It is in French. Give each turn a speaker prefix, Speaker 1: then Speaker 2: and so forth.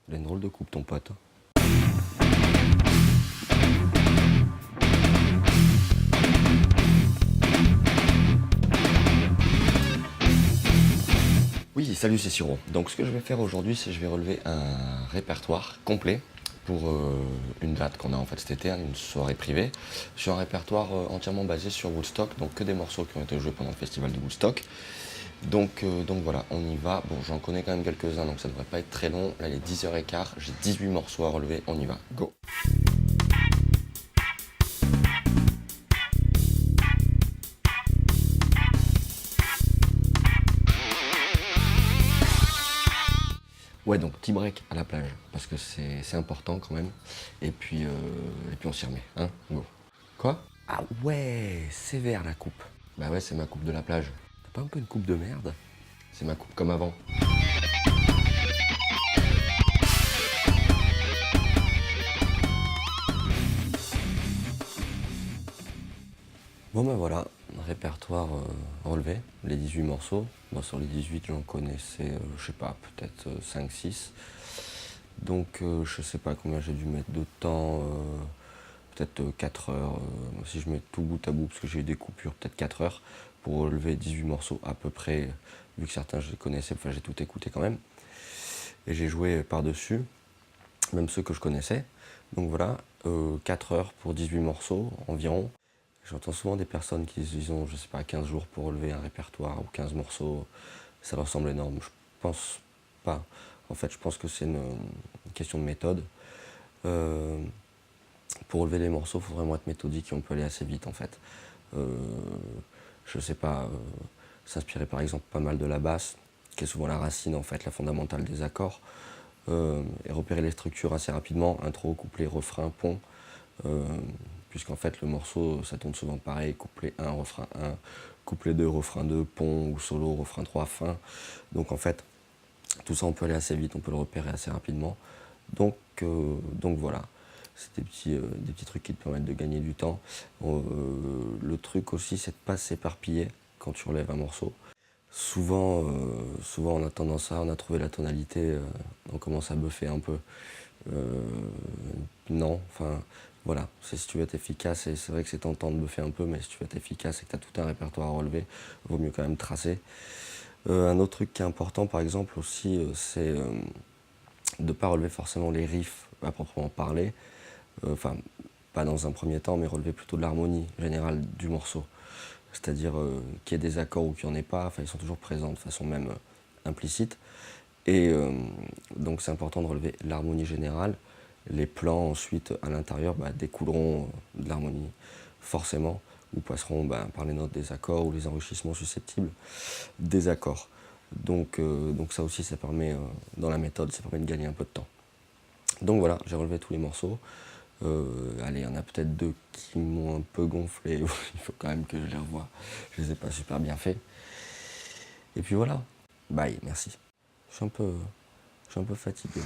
Speaker 1: Il a une drôle de coupe, ton pote. Oui, salut, c'est Siro. Donc ce que je vais faire aujourd'hui, c'est que je vais relever un répertoire complet pour une date qu'on a en fait cet été, une soirée privée, sur un répertoire entièrement basé sur Woodstock, donc que des morceaux qui ont été joués pendant le festival de Woodstock. Donc voilà, on y va. Bon, j'en connais quand même quelques-uns, donc ça devrait pas être très long. Là, il est 10h15, j'ai 18 morceaux à relever, on y va, go! Ouais, donc petit break à la plage, parce que c'est important quand même. Et puis on s'y remet, hein, go. Quoi? Ah ouais, sévère la coupe. Bah ouais, c'est ma coupe de la plage. T'as pas un peu une coupe de merde? C'est ma coupe comme avant. Bon ben voilà, répertoire relevé, les 18 morceaux. Moi sur les 18 j'en connaissais, je sais pas, peut-être 5-6. Donc je sais pas combien j'ai dû mettre de temps, peut-être 4 heures. Si je mets tout bout à bout, parce que j'ai eu des coupures, peut-être 4 heures pour relever 18 morceaux à peu près, vu que certains je les connaissais, enfin j'ai tout écouté quand même. Et j'ai joué par-dessus, même ceux que je connaissais. Donc voilà, 4 heures pour 18 morceaux environ. J'entends souvent des personnes qui disent, je sais pas, 15 jours pour relever un répertoire ou 15 morceaux. Ça leur semble énorme. Je pense pas. En fait, je pense que c'est une question de méthode. Pour relever les morceaux, il faut vraiment être méthodique et on peut aller assez vite en fait. Je sais pas, s'inspirer par exemple pas mal de la basse, qui est souvent la racine en fait, la fondamentale des accords, et repérer les structures assez rapidement, intro, couplet, refrain, pont, puisqu'en fait le morceau ça tourne souvent pareil, couplet 1, refrain 1, couplet 2, refrain 2, pont ou solo, refrain 3, fin. Donc en fait, tout ça on peut aller assez vite, on peut le repérer assez rapidement. Donc voilà. C'est des petits trucs qui te permettent de gagner du temps. Le truc aussi, c'est de ne pas s'éparpiller quand tu relèves un morceau. Souvent on a tendance à, on a trouvé la tonalité, on commence à buffer un peu. Non, enfin voilà, si tu veux être efficace, et c'est vrai que c'est tentant de buffer un peu, mais si tu veux être efficace et que tu as tout un répertoire à relever, il vaut mieux quand même tracer. Un autre truc qui est important par exemple aussi, c'est de ne pas relever forcément les riffs à proprement parler. Enfin, pas dans un premier temps, mais relever plutôt de l'harmonie générale du morceau. C'est-à-dire qu'il y ait des accords ou qu'il n'y en ait pas, enfin, ils sont toujours présents de façon même implicite. Et donc c'est important de relever l'harmonie générale. Les plans ensuite à l'intérieur découleront de l'harmonie forcément, ou passeront par les notes des accords ou les enrichissements susceptibles des accords. Donc ça aussi, ça permet, dans la méthode, ça permet de gagner un peu de temps. Donc voilà, j'ai relevé tous les morceaux. Allez, il y en a peut-être 2 qui m'ont un peu gonflé, il faut quand même que je les revoie, je les ai pas super bien fait. Et puis voilà, bye, merci. Je suis un peu fatigué.